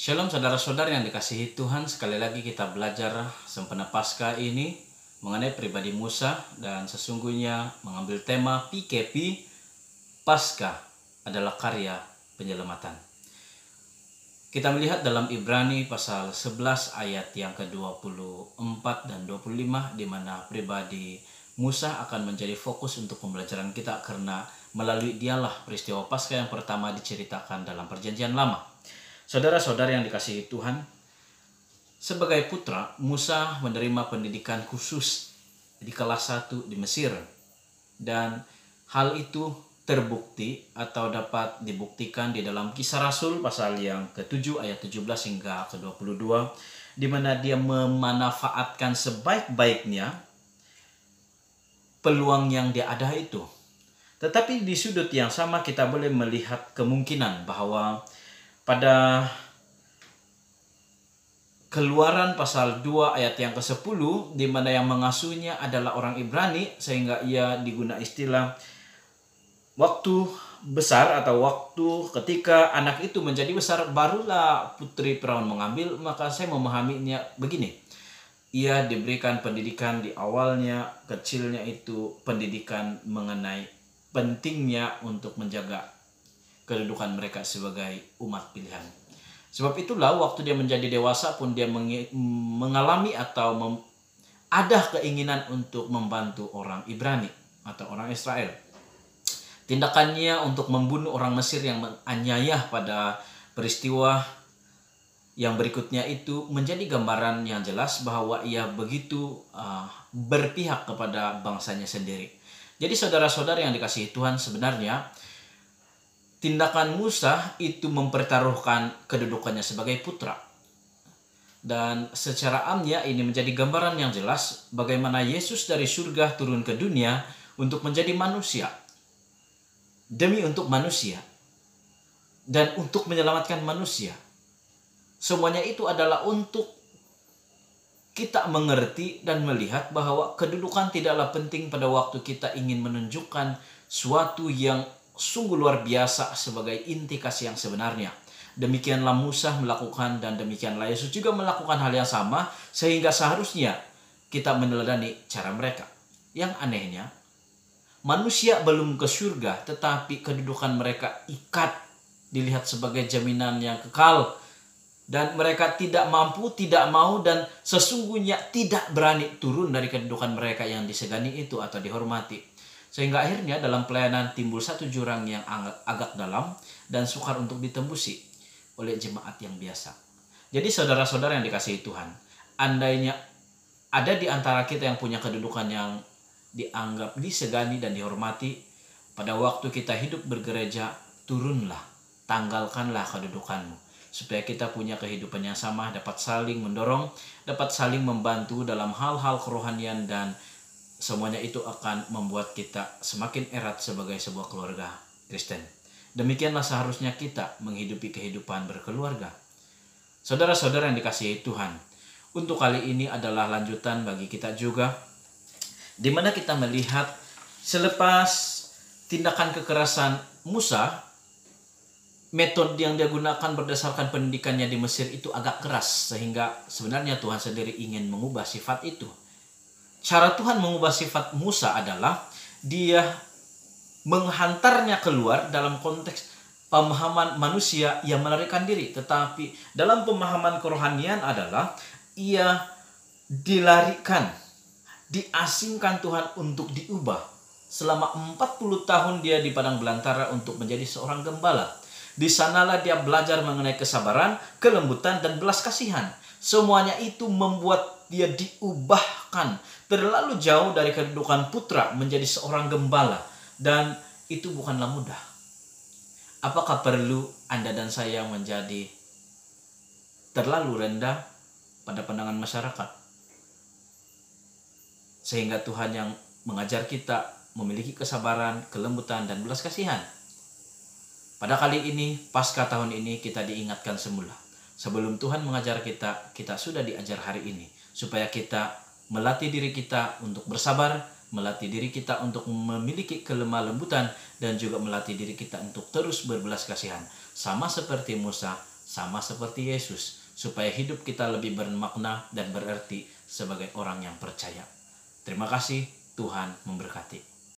Shalom saudara-saudara yang dikasihi Tuhan, sekali lagi kita belajar sempena Paskah ini mengenai pribadi Musa dan sesungguhnya mengambil tema PKP, Paskah adalah karya penyelamatan. Kita melihat dalam Ibrani pasal 11 ayat yang ke-24 dan 25 di mana pribadi Musa akan menjadi fokus untuk pembelajaran kita karena melalui dialah peristiwa Paskah yang pertama diceritakan dalam Perjanjian Lama. Saudara-saudara yang dikasihi Tuhan, sebagai putra, Musa menerima pendidikan khusus di kelas 1 di Mesir. Dan hal itu terbukti atau dapat dibuktikan di dalam Kisah Rasul pasal yang ke-7 ayat 17 hingga ke-22, di mana dia memanfaatkan sebaik-baiknya peluang yang dia ada itu. Tetapi di sudut yang sama kita boleh melihat kemungkinan bahwa pada Keluaran pasal 2 ayat yang ke-10 di mana yang mengasuhnya adalah orang Ibrani, sehingga ia diguna istilah waktu besar atau waktu ketika anak itu menjadi besar barulah putri Firaun mengambil. Maka saya memahaminya begini, ia diberikan pendidikan di awalnya kecilnya itu pendidikan mengenai pentingnya untuk menjaga kedudukan mereka sebagai umat pilihan. Sebab itulah waktu dia menjadi dewasa pun dia mengalami atau ada keinginan untuk membantu orang Ibrani atau orang Israel. Tindakannya untuk membunuh orang Mesir yang menganiaya pada peristiwa yang berikutnya itu menjadi gambaran yang jelas bahwa ia begitu berpihak kepada bangsanya sendiri. Jadi saudara-saudara yang dikasihi Tuhan, sebenarnya tindakan Musa itu mempertaruhkan kedudukannya sebagai putra. Dan secara amnya ini menjadi gambaran yang jelas bagaimana Yesus dari surga turun ke dunia untuk menjadi manusia. Demi untuk manusia. Dan untuk menyelamatkan manusia. Semuanya itu adalah untuk kita mengerti dan melihat bahwa kedudukan tidaklah penting pada waktu kita ingin menunjukkan suatu yang sungguh luar biasa sebagai inti kasih yang sebenarnya. Demikianlah Musa melakukan dan demikianlah Yesus juga melakukan hal yang sama, sehingga seharusnya kita meneladani cara mereka. Yang anehnya, manusia belum ke surga tetapi kedudukan mereka ikat dilihat sebagai jaminan yang kekal, dan mereka tidak mampu, tidak mau, dan sesungguhnya tidak berani turun dari kedudukan mereka yang disegani itu atau dihormati. Sehingga akhirnya dalam pelayanan timbul satu jurang yang agak dalam dan sukar untuk ditembusi oleh jemaat yang biasa. Jadi saudara-saudara yang dikasihi Tuhan, andainya ada di antara kita yang punya kedudukan yang dianggap disegani dan dihormati, pada waktu kita hidup bergereja, turunlah, tanggalkanlah kedudukanmu, supaya kita punya kehidupan yang sama, dapat saling mendorong, dapat saling membantu dalam hal-hal kerohanian, dan semuanya itu akan membuat kita semakin erat sebagai sebuah keluarga Kristen. Demikianlah seharusnya kita menghidupi kehidupan berkeluarga. Saudara-saudara yang dikasihi Tuhan, untuk kali ini adalah lanjutan bagi kita juga, di mana kita melihat selepas tindakan kekerasan Musa, metode yang dia gunakan berdasarkan pendidikannya di Mesir itu agak keras, sehingga sebenarnya Tuhan sendiri ingin mengubah sifat itu. Cara Tuhan mengubah sifat Musa adalah dia menghantarnya keluar dalam konteks pemahaman manusia yang melarikan diri. Tetapi dalam pemahaman kerohanian adalah ia dilarikan, diasingkan Tuhan untuk diubah. Selama 40 tahun dia di padang belantara untuk menjadi seorang gembala. Di sanalah dia belajar mengenai kesabaran, kelembutan, dan belas kasihan. Semuanya itu membuat dia diubahkan terlalu jauh dari kedudukan putra menjadi seorang gembala. Dan itu bukanlah mudah. Apakah perlu Anda dan saya menjadi terlalu rendah pada pandangan masyarakat, sehingga Tuhan yang mengajar kita memiliki kesabaran, kelembutan, dan belas kasihan? Pada kali ini, Paskah tahun ini, kita diingatkan semula. Sebelum Tuhan mengajar kita, kita sudah diajar hari ini. Supaya kita melatih diri kita untuk bersabar, melatih diri kita untuk memiliki kelemah lembutan, dan juga melatih diri kita untuk terus berbelas kasihan. Sama seperti Musa, sama seperti Yesus, supaya hidup kita lebih bermakna dan berarti sebagai orang yang percaya. Terima kasih, Tuhan memberkati.